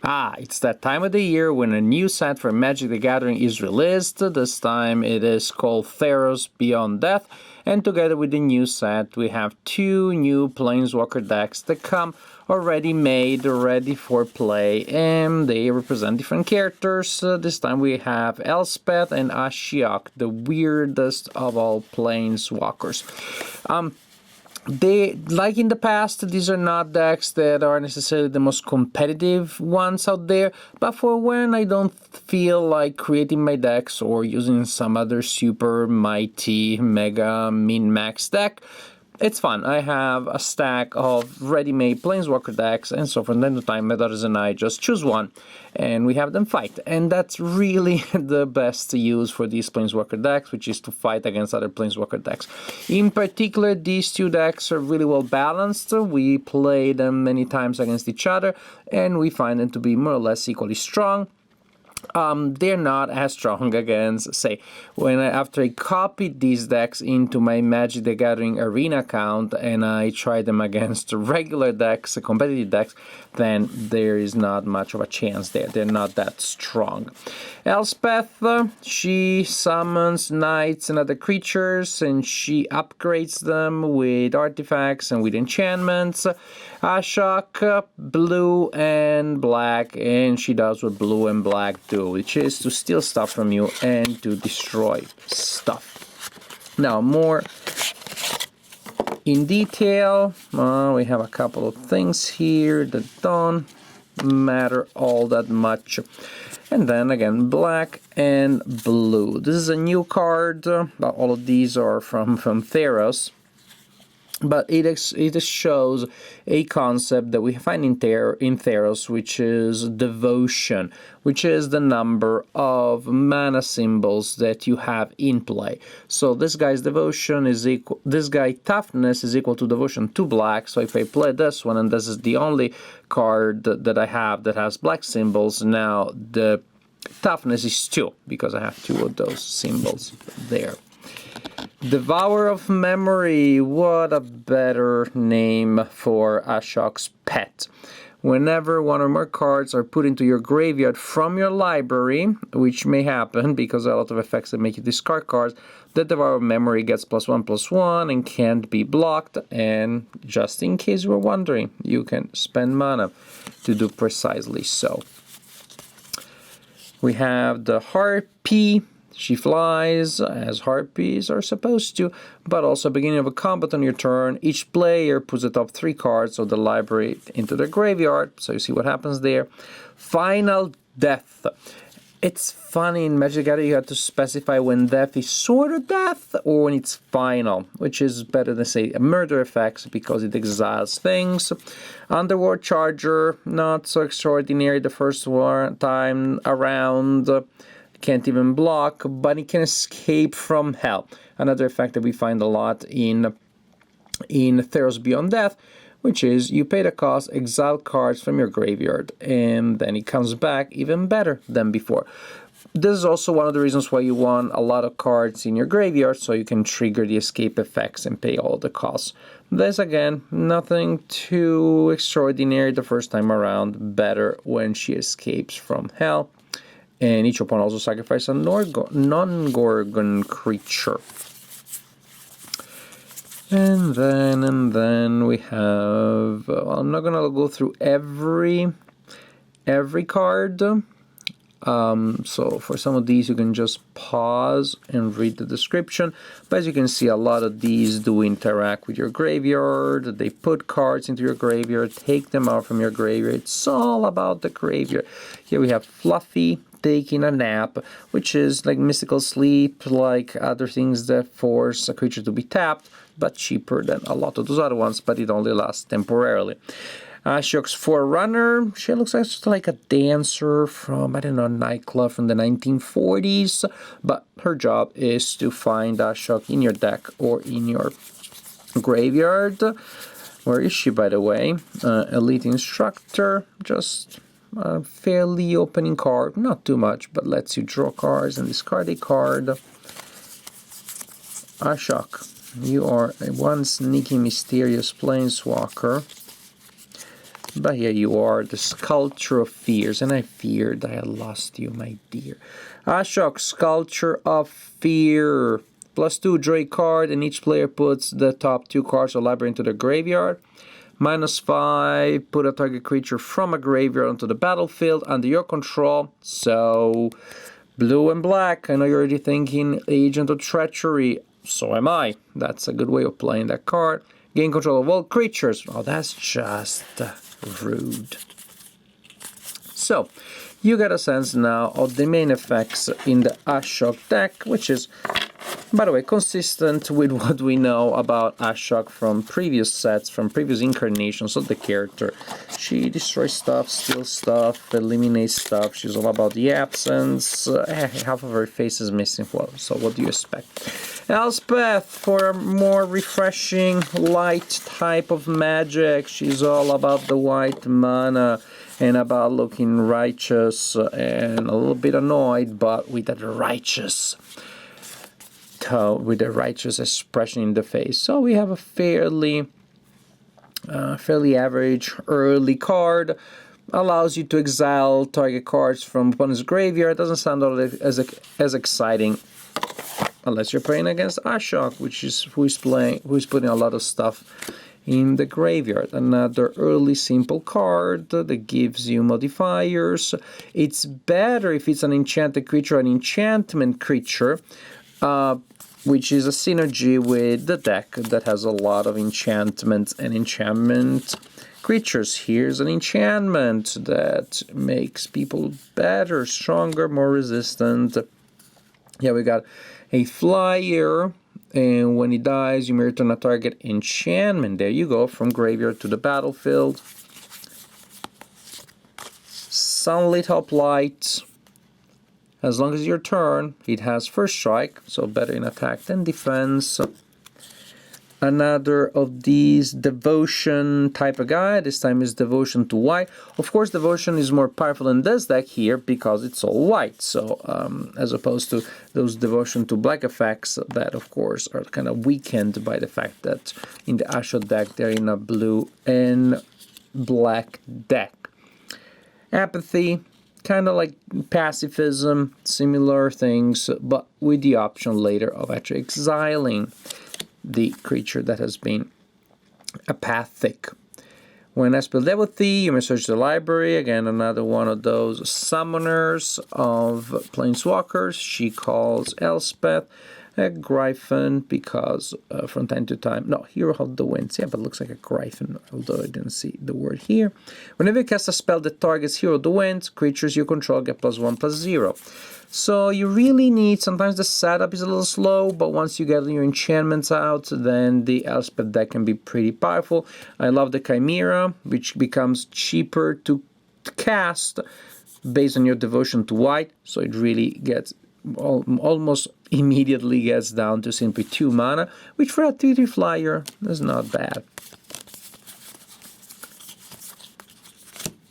It's that time of the year when a new set for Magic the Gathering is released. This time it is called Theros Beyond Death, and together with the new set we have two new Planeswalker decks that come already made, ready for play, and they represent different characters. This time we have Elspeth and Ashiok, the weirdest of all Planeswalkers. Like in the past, these are not decks that are necessarily the most competitive ones out there, but for when I don't feel like creating my decks or using some other super mighty mega min-max deck, it's fun. I have a stack of ready-made Planeswalker decks, and so from time to time my daughters and I just choose one and we have them fight. And that's really the best to use for these Planeswalker decks, which is to fight against other Planeswalker decks. In particular, these two decks are really well balanced. We play them many times against each other and we find them to be more or less equally strong. They're not as strong against, say, after I copied these decks into my Magic the Gathering Arena account and I try them against regular decks, competitive decks, then there is not much of a chance there. They're not that strong. Elspeth, she summons knights and other creatures and she upgrades them with artifacts and with enchantments. Ashiok, blue and black, and she does what blue and black do, which is to steal stuff from you and to destroy stuff. Now, more in detail, we have a couple of things here that don't matter all that much. And then again, black and blue. This is a new card. All of these are from Theros. But it shows a concept that we find in Theros, which is devotion, which is the number of mana symbols that you have in play. So this guy's devotion is equal. This guy toughness is equal to devotion 2 black. So if I play this one, and this is the only card that I have that has black symbols, now the toughness is 2 because I have 2 of those symbols there. Devourer of Memory, what a better name for Ashiok's pet. Whenever one or more cards are put into your graveyard from your library, which may happen because there are a lot of effects that make you discard cards, the Devourer of Memory gets +1/+1 and can't be blocked. And just in case you were wondering, you can spend mana to do precisely so. We have the Harpy. She flies, as harpies are supposed to, but also beginning of a combat on your turn. Each player puts the top 3 cards of the library into their graveyard, so you see what happens there. Final Death. It's funny, in Magic the Gathering you have to specify when death is sort of death or when it's final, which is better than, say, a murder effect because it exiles things. Underworld Charger, not so extraordinary the first time around. Can't even block, but it can escape from hell. Another effect that we find a lot in Theros Beyond Death, which is you pay the cost, exile cards from your graveyard, and then it comes back even better than before. This is also one of the reasons why you want a lot of cards in your graveyard, so you can trigger the escape effects and pay all the costs. This, again, nothing too extraordinary the first time around, better when she escapes from hell. And each opponent also sacrifices a non-Gorgon creature. And then we have... I'm not going to go through every card. So for some of these you can just pause and read the description. But as you can see, a lot of these do interact with your graveyard. They put cards into your graveyard, take them out from your graveyard. It's all about the graveyard. Here we have Fluffy taking a nap, which is like mystical sleep, like other things that force a creature to be tapped, but cheaper than a lot of those other ones, but it only lasts temporarily. Ashiok's Forerunner, she looks like a dancer from, I don't know, a nightclub from the 1940s, but her job is to find Ashiok in your deck or in your graveyard. Where is she, by the way? Elite Instructor, just a fairly opening card, not too much, but lets you draw cards and discard a card. Ashiok, you are one sneaky, mysterious planeswalker But here you are, the Sculpture of Fears, and I feared I had lost you, my dear. Ashiok, Sculpture of Fear. +2, draw a card, and each player puts the top 2 cards of library into the graveyard. -5, put a target creature from a graveyard onto the battlefield under your control. So, blue and black, I know you're already thinking Agent of Treachery. So am I. That's a good way of playing that card. Gain control of all creatures. Oh, that's just rude. So, you get a sense now of the main effects in the Ashiok deck, which is, by the way, consistent with what we know about Ashiok from previous sets, from previous incarnations of the character. She destroys stuff, steals stuff, eliminates stuff. She's all about the absence. Half of her face is missing. Well, so what do you expect? Elspeth, for a more refreshing, light type of magic. She's all about the white mana and about looking righteous and a little bit annoyed, but with a righteous expression in the face. So we have a fairly average early card. Allows you to exile target cards from opponent's graveyard. Doesn't sound all as exciting unless you're playing against Ashiok, which is who's putting a lot of stuff in the graveyard. Another early simple card that gives you modifiers. It's better if it's an enchanted creature, an enchantment creature, which is a synergy with the deck that has a lot of enchantments and enchantment creatures. Here's an enchantment that makes people better, stronger, more resistant. Yeah, we got a flyer, and when he dies, you may return a target enchantment. There you go, from graveyard to the battlefield. Sunlit Hoplite. As long as your turn, it has first strike, so better in attack than defense. Another of these devotion type of guy. This time is devotion to white. Of course, devotion is more powerful in this deck here because it's all white. So as opposed to those devotion to black effects that, of course, are kind of weakened by the fact that in the Ashiok deck they're in a blue and black deck. Apathy. Kind of like pacifism, similar things, but with the option later of actually exiling the creature that has been apathic. When I spell Devotee, you may search the library. Again, another one of those summoners of Planeswalkers. She calls Elspeth a Gryphon because from time to time, no, Hero of the Winds, yeah, but it looks like a Gryphon, although I didn't see the word here. Whenever you cast a spell that targets Hero of the Winds, creatures you control get +1/+0. So you really need, sometimes the setup is a little slow, but once you get your enchantments out, then the Elspeth deck can be pretty powerful. I love the Chimera, which becomes cheaper to cast based on your devotion to white, so it really gets almost immediately gets down to simply 2 mana, which for a 3/3 flyer is not bad.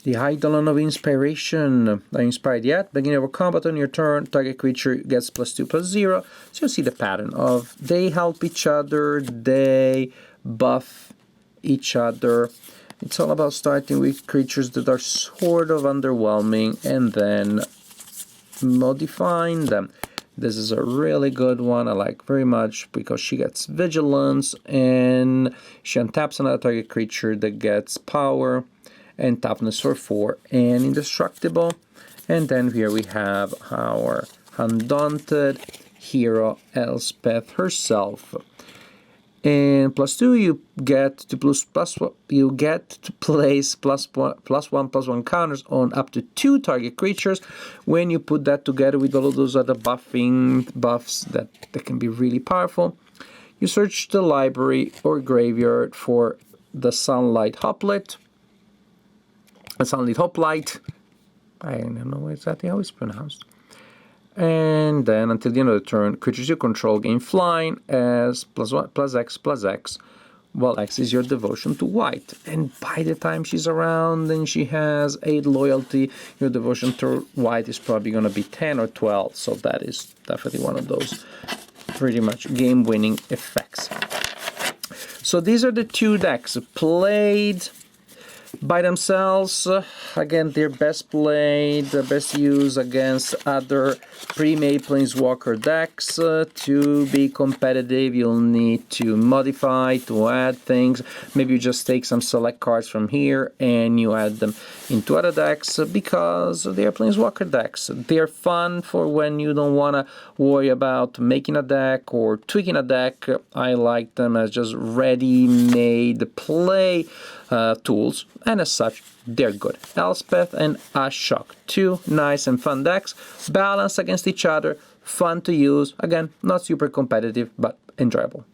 The Eidolon of Inspiration. Not inspired yet. Beginning of a combat on your turn, target creature gets +2/+0. So you see the pattern of they help each other, they buff each other. It's all about starting with creatures that are sort of underwhelming and then modifying them. This is a really good one. I like very much because she gets vigilance and she untaps another target creature that gets power and toughness for 4 and indestructible. And then here we have our undaunted hero Elspeth herself. And +2, you get to place +1/+1 counters on up to 2 target creatures. When you put that together with all of those other buffs that can be really powerful, you search the library or graveyard for the Sunlit Hoplite. I don't know exactly how it's pronounced. And then until the end of the turn, creatures you control gain flying as +1/+X/+X, while X is your devotion to white. And by the time she's around and she has 8 loyalty, your devotion to white is probably going to be 10 or 12. So that is definitely one of those pretty much game-winning effects. So these are the 2 decks played. By themselves, again, they're best played, best used against other pre-made Planeswalker decks. To be competitive, you'll need to modify, to add things. Maybe you just take some select cards from here and you add them into other decks because they're Planeswalker decks. They're fun for when you don't want to worry about making a deck or tweaking a deck. I like them as just ready-made play tools, and as such, they're good. Elspeth and Ashiok, two nice and fun decks, balanced against each other, fun to use, again, not super competitive, but enjoyable.